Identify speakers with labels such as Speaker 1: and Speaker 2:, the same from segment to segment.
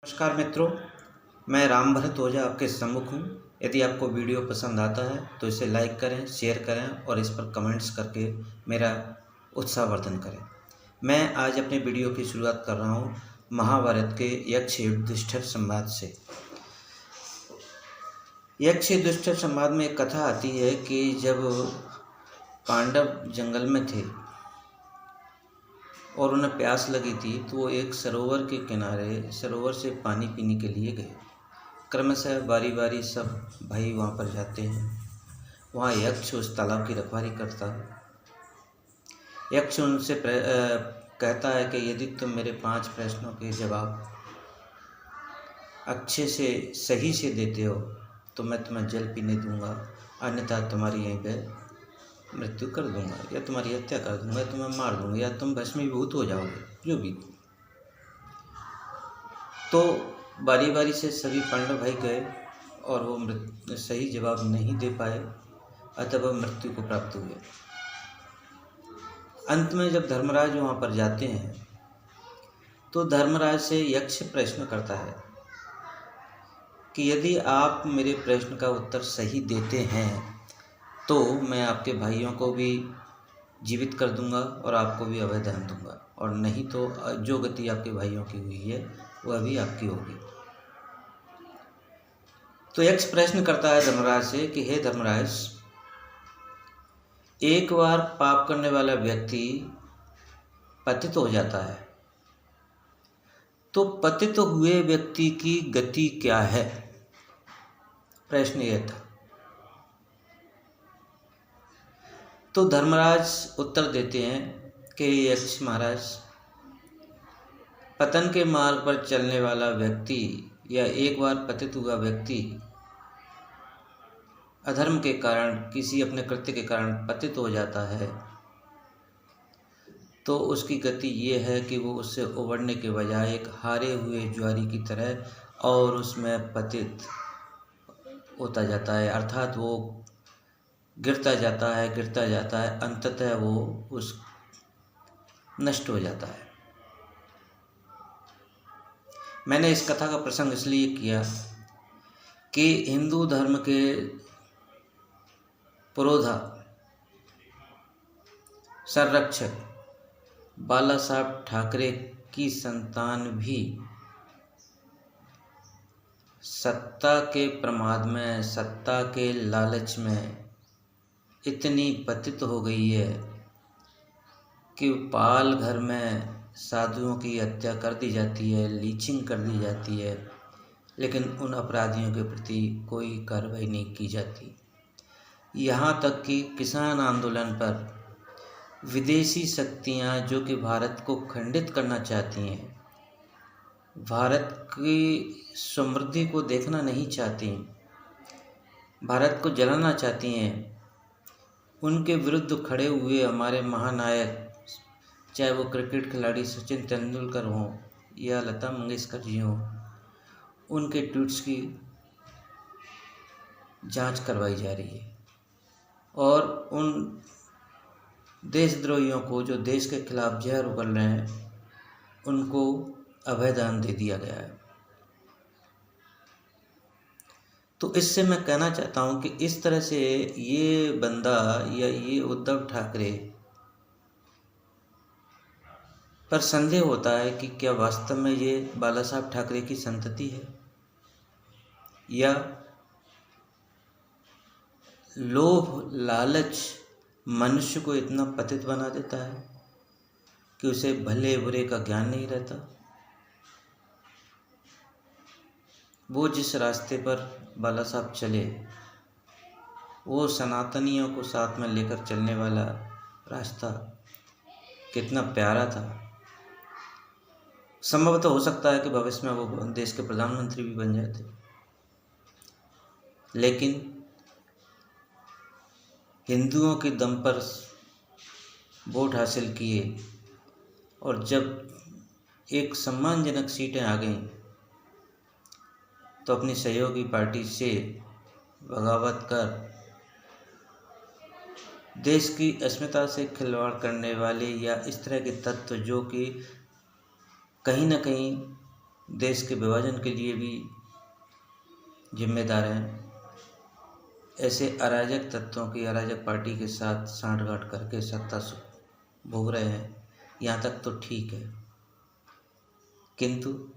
Speaker 1: नमस्कार मित्रों, मैं राम भरत ओझा आपके सम्मुख हूँ। यदि आपको वीडियो पसंद आता है तो इसे लाइक करें, शेयर करें और इस पर कमेंट्स करके मेरा उत्साहवर्धन करें। मैं आज अपने वीडियो की शुरुआत कर रहा हूँ महाभारत के यक्ष युधिष्ठिर संवाद से। यक्ष युधिष्ठिर संवाद में एक कथा आती है कि जब पांडव जंगल में थे और उन्हें प्यास लगी थी तो वो एक सरोवर के किनारे सरोवर से पानी पीने के लिए गए। क्रमशः बारी बारी सब भाई वहाँ पर जाते हैं। वहाँ यक्ष उस तालाब की रखवाली करता है। यक्ष उनसे कहता है कि यदि तुम मेरे 5 प्रश्नों के जवाब अच्छे से सही से देते हो तो मैं तुम्हें जल पीने दूंगा, अन्यथा तुम्हारी यहीं पे मृत्यु कर दूंगा या तुम्हारी हत्या कर दूंगा, तुम्हें मार दूंगा या तुम भस्मीभूत हो जाओगे, जो भी। तो बारी बारी से सभी पांडव भाई गए और वो सही जवाब नहीं दे पाए, अतः वह मृत्यु को प्राप्त हुए। अंत में जब धर्मराज वहाँ पर जाते हैं तो धर्मराज से यक्ष प्रश्न करता है कि यदि आप मेरे प्रश्न का उत्तर सही देते हैं तो मैं आपके भाइयों को भी जीवित कर दूंगा और आपको भी अभय दान दूंगा, और नहीं तो जो गति आपके भाइयों की हुई है वह भी आपकी होगी। तो यक्ष प्रश्न करता है धर्मराज से कि हे धर्मराज, एक बार पाप करने वाला व्यक्ति पतित हो जाता है तो पतित हुए व्यक्ति की गति क्या है? प्रश्न यह था। तो धर्मराज उत्तर देते हैं कि यक्ष महाराज, पतन के मार्ग पर चलने वाला व्यक्ति या एक बार पतित हुआ व्यक्ति अधर्म के कारण, किसी अपने कृत्य के कारण पतित हो जाता है तो उसकी गति ये है कि वो उससे उबरने के बजाय एक हारे हुए ज्वारी की तरह और उसमें पतित होता जाता है, अर्थात वो गिरता जाता है, अंततः वो उस नष्ट हो जाता है। मैंने इस कथा का प्रसंग इसलिए किया कि हिंदू धर्म के पुरोधा संरक्षक बाला साहब ठाकरे की संतान भी सत्ता के प्रमाद में, सत्ता के लालच में इतनी पतित हो गई है कि पाल घर में साधुओं की हत्या कर दी जाती है, लीचिंग कर दी जाती है, लेकिन उन अपराधियों के प्रति कोई कार्रवाई नहीं की जाती। यहाँ तक कि किसान आंदोलन पर विदेशी शक्तियाँ जो कि भारत को खंडित करना चाहती हैं, भारत की समृद्धि को देखना नहीं चाहती, भारत को जलाना चाहती हैं, उनके विरुद्ध खड़े हुए हमारे महानायक, चाहे वो क्रिकेट खिलाड़ी सचिन तेंदुलकर हों या लता मंगेशकर जी हों, उनके ट्वीट्स की जांच करवाई जा रही है और उन देशद्रोहियों को जो देश के खिलाफ जहर उगल रहे हैं उनको अभय दान दे दिया गया है। तो इससे मैं कहना चाहता हूँ कि इस तरह से ये बंदा या ये उद्धव ठाकरे पर संदेह होता है कि क्या वास्तव में ये बाला साहब ठाकरे की संतति है या लोभ लालच मनुष्य को इतना पतित बना देता है कि उसे भले बुरे का ज्ञान नहीं रहता। वो जिस रास्ते पर बाला साहब चले, वो सनातनियों को साथ में लेकर चलने वाला रास्ता कितना प्यारा था। संभवतः हो सकता है कि भविष्य में वो देश के प्रधानमंत्री भी बन जाते, लेकिन हिंदुओं के दम पर वोट हासिल किए और जब एक सम्मानजनक सीटें आ गईं तो अपनी सहयोगी पार्टी से बगावत कर देश की अस्मिता से खिलवाड़ करने वाले या इस तरह के तत्व जो कि कहीं न कहीं देश के विभाजन के लिए भी जिम्मेदार हैं। ऐसे अराजक तत्वों की, अराजक पार्टी के साथ सांठगांठ करके सत्ता भोग रहे हैं, यहाँ तक तो ठीक है, किंतु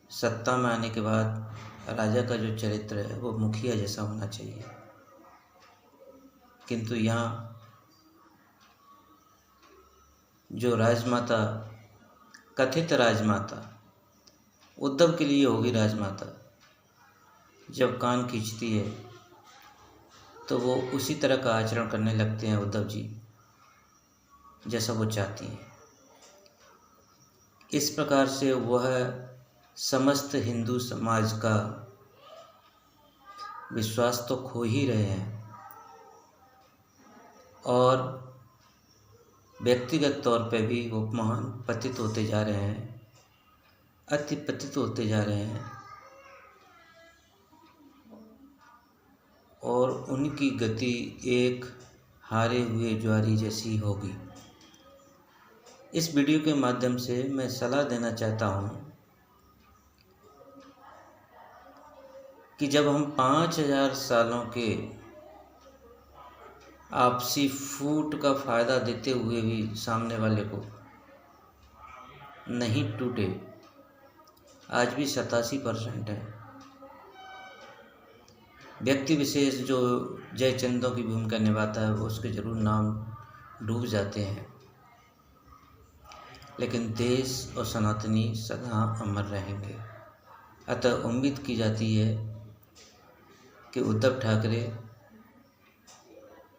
Speaker 1: सत्ता में आने के बाद राजा का जो चरित्र है वो मुखिया जैसा होना चाहिए। किंतु यहाँ जो राजमाता, कथित राजमाता, उद्धव के लिए होगी राजमाता, जब कान खींचती है तो वो उसी तरह का आचरण करने लगते हैं उद्धव जी, जैसा वो चाहती हैं। इस प्रकार से वह समस्त हिंदू समाज का विश्वास तो खो ही रहे हैं और व्यक्तिगत तौर पे भी वो महान पतित होते जा रहे हैं, अति पतित होते जा रहे हैं और उनकी गति एक हारे हुए ज्वारी जैसी होगी। इस वीडियो के माध्यम से मैं सलाह देना चाहता हूँ कि जब हम 5000 सालों के आपसी फूट का फ़ायदा देते हुए भी सामने वाले को नहीं टूटे, आज भी 87% है। व्यक्ति विशेष जो जयचंदों की भूमिका निभाता है वो उसके जरूर नाम डूब जाते हैं, लेकिन देश और सनातनी सदा अमर रहेंगे। अतः उम्मीद की जाती है कि उद्धव ठाकरे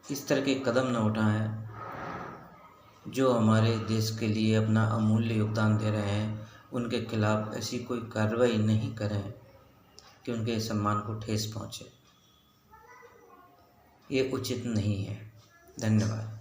Speaker 1: इस तरह के कदम न उठाएं जो हमारे देश के लिए अपना अमूल्य योगदान दे रहे हैं। उनके खिलाफ ऐसी कोई कार्रवाई नहीं करें कि उनके सम्मान को ठेस पहुंचे, ये उचित नहीं है। धन्यवाद।